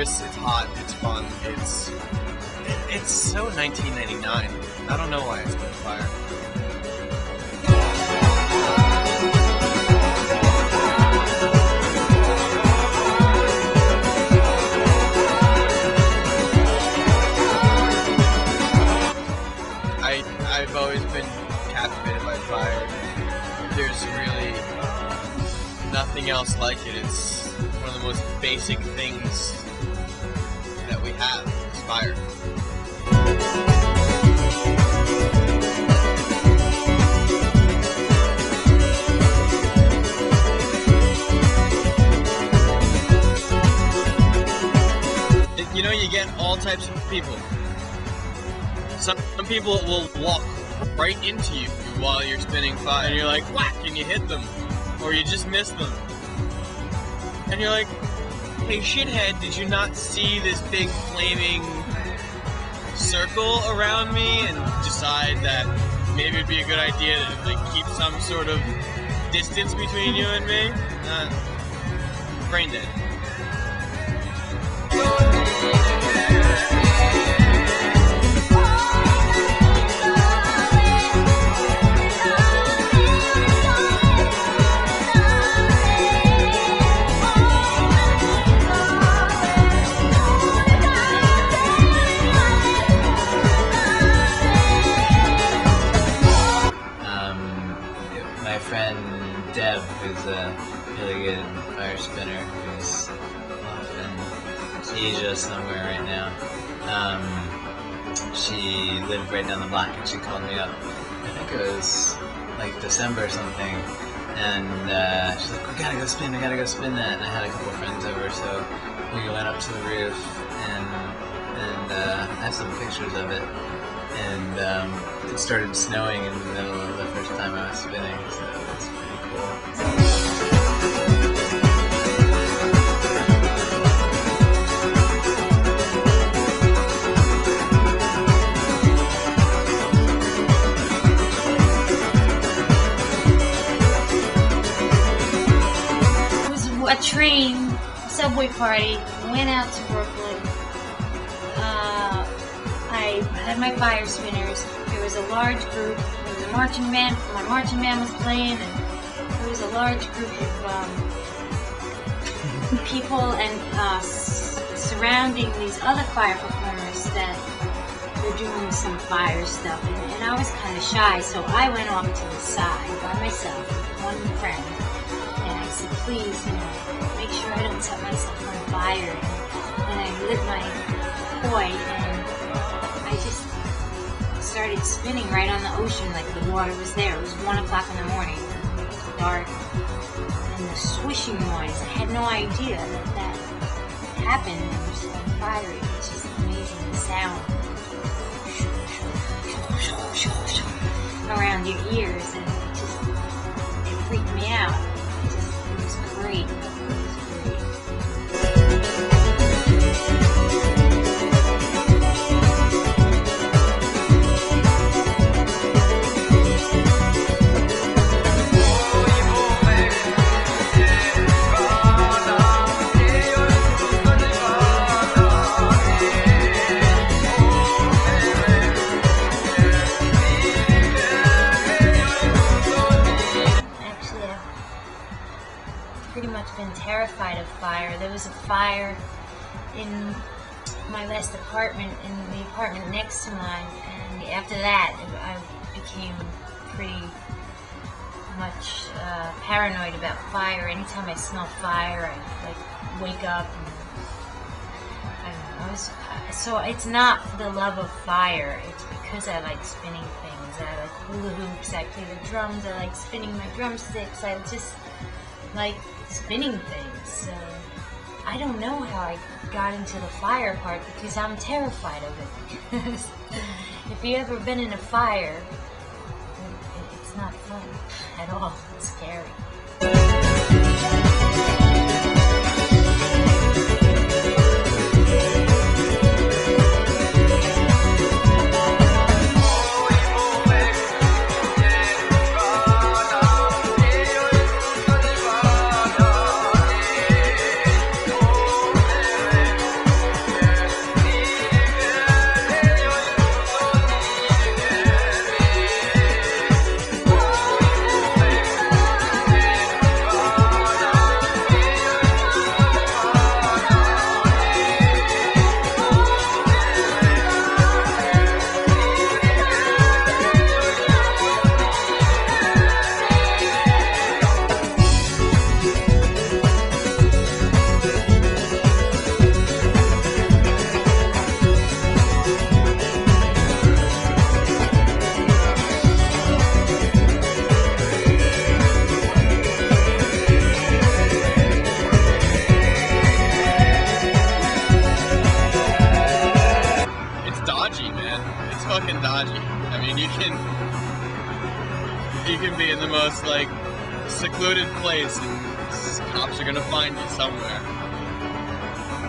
adventurous, it's hot, it's fun, it's so 1999. I don't know why I spit fire. I've always been captivated by fire. There's really nothing else like it. It's one of the most basic things that we have, is fire. You know, you get all types of people. Some people will walk right into you while you're spinning fire, and you're like, whack, and you hit them, or you just miss them. And you're like, hey shithead, did you not see this big flaming circle around me and decide that maybe it'd be a good idea to like keep some sort of distance between you and me? Brain dead. My friend Deb, who's a really good fire spinner, who's off in Asia somewhere right now. She lived right down the block, and she called me up. I think it was like December or something, and she's like, "We gotta go spin that." And I had a couple friends over, so we went up to the roof, and I have some pictures of it. And it started snowing in the middle of the first time I was spinning, so that's pretty cool. It was a train, subway party, went out to Brooklyn. I had my fire spinners. There was a large group. There was a marching band. My marching band was playing, and there was a large group of people and surrounding these other fire performers that were doing some fire stuff. And I was kind of shy, so I went off to the side by myself with one friend. And I said, please, make sure I don't set myself on fire. And I lit my toy, and I just started spinning right on the ocean like the water was there. It was 1 o'clock in the morning. It was dark. And the swishing noise, I had no idea that happened. It was on fire. It was just amazing. The sound around your ears, and it freaked me out. It was great. Been terrified of fire. There was a fire in my last apartment, in the apartment next to mine, and after that I became pretty much paranoid about fire. Anytime I smell fire, I like wake up, and I don't know. So it's not the love of fire, it's because I like spinning things. I like hula hoops, I play the drums, I like spinning my drumsticks, I just like spinning things. So I don't know how I got into the fire part, because I'm terrified of it. If you've ever been in a fire, it's not fun at all. It's scary. mean, you can be in the most like secluded place, and cops are gonna find you somewhere,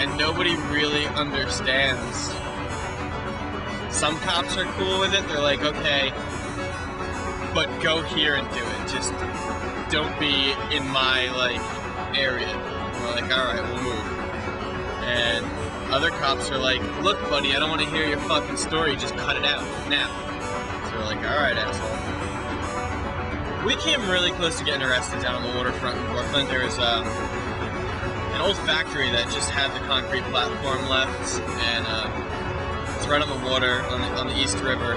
and nobody really understands. Some cops are cool with it. They're like, okay, but go here and do it. Just don't be in my like area. We're like, all right, we'll move. And other cops are like, look, buddy, I don't want to hear your fucking story. Just cut it out now. So we're like, all right, asshole. We came really close to getting arrested down on the waterfront in Brooklyn. There was an old factory that just had the concrete platform left, and it's right on the water on the East River.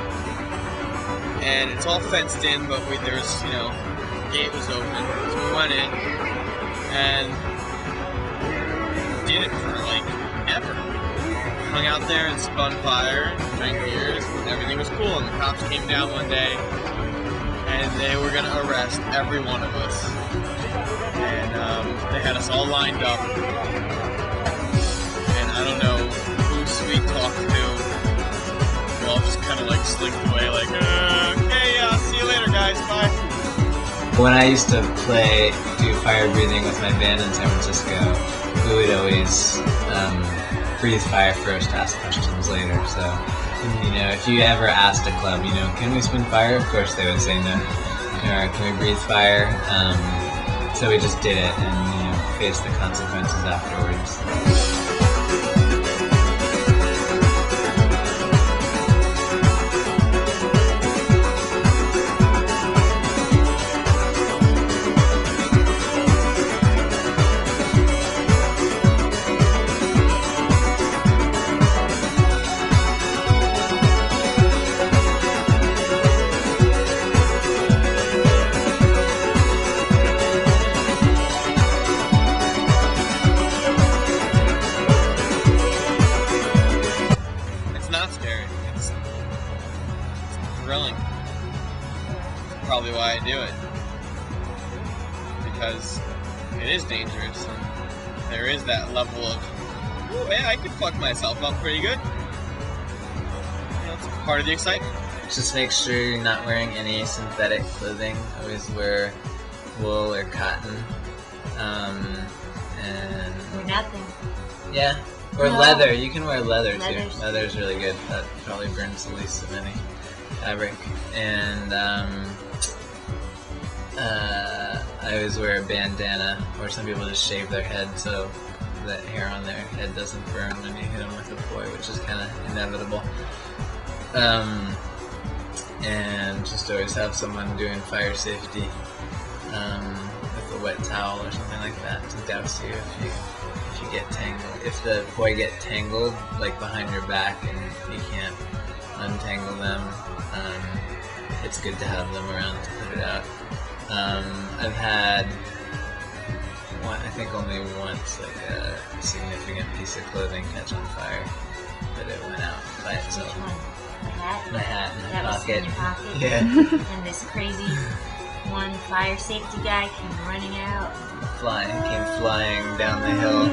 And it's all fenced in, but there was, gate was open. So we went in and did it for like ever. Hung out there and spun fire, drank beers, and everything was cool. And the cops came down one day and they were gonna arrest every one of us. And they had us all lined up. And I don't know who Sweet talked to. We all just kind of like slinked away, like, okay, see you later, guys, bye. When I used to do fire breathing with my band in San Francisco, we would always breathe fire first, ask questions later. So, if you ever asked a club, can we spin fire? Of course they would say no. Or can we breathe fire? So we just did it and, faced the consequences afterwards. Thrilling. Probably why I do it. Because it is dangerous, and there is that level of, oh yeah, I could fuck myself up pretty good. That's part of the excitement. Just make sure you're not wearing any synthetic clothing. Always wear wool or cotton. Or nothing. Yeah. Or No. leather. You can wear leather Leather's too. Leather's really good. That probably burns the least of any fabric. And I always wear a bandana, or some people just shave their head so that hair on their head doesn't burn when you hit them with a poi, which is kind of inevitable. And just always have someone doing fire safety with a wet towel or something like that to douse you if you get tangled. If the poi get tangled like behind your back and you can't untangle them, it's good to have them around to put it out. I've had I think only once like a significant piece of clothing catch on fire, but it went out by itself. Which one? The hat? My hat in my That was pocket. in your pocket? Yeah. And this crazy one fire safety guy came running out. Came flying down the hill,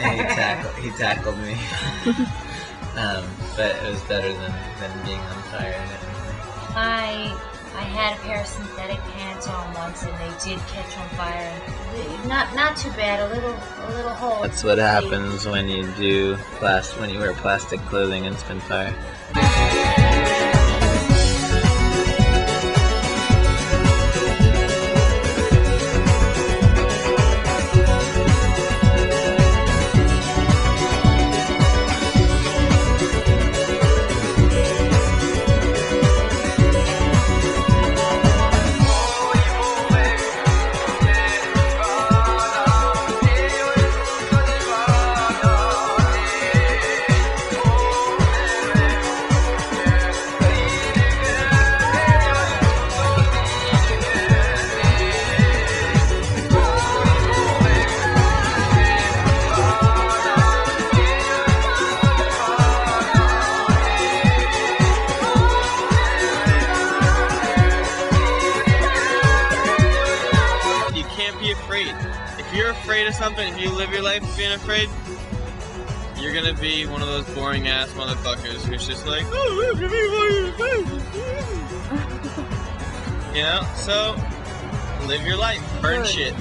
and he tackled me. But it was better than being on fire. Definitely. I had a pair of synthetic pants on once, and they did catch on fire. Not too bad. A little hole. That's what happens when you when you wear plastic clothing and spin fire. If you're afraid of something, if you live your life being afraid, you're gonna be one of those boring ass motherfuckers who's just like, oh, you know. So live your life, burn Good. shit.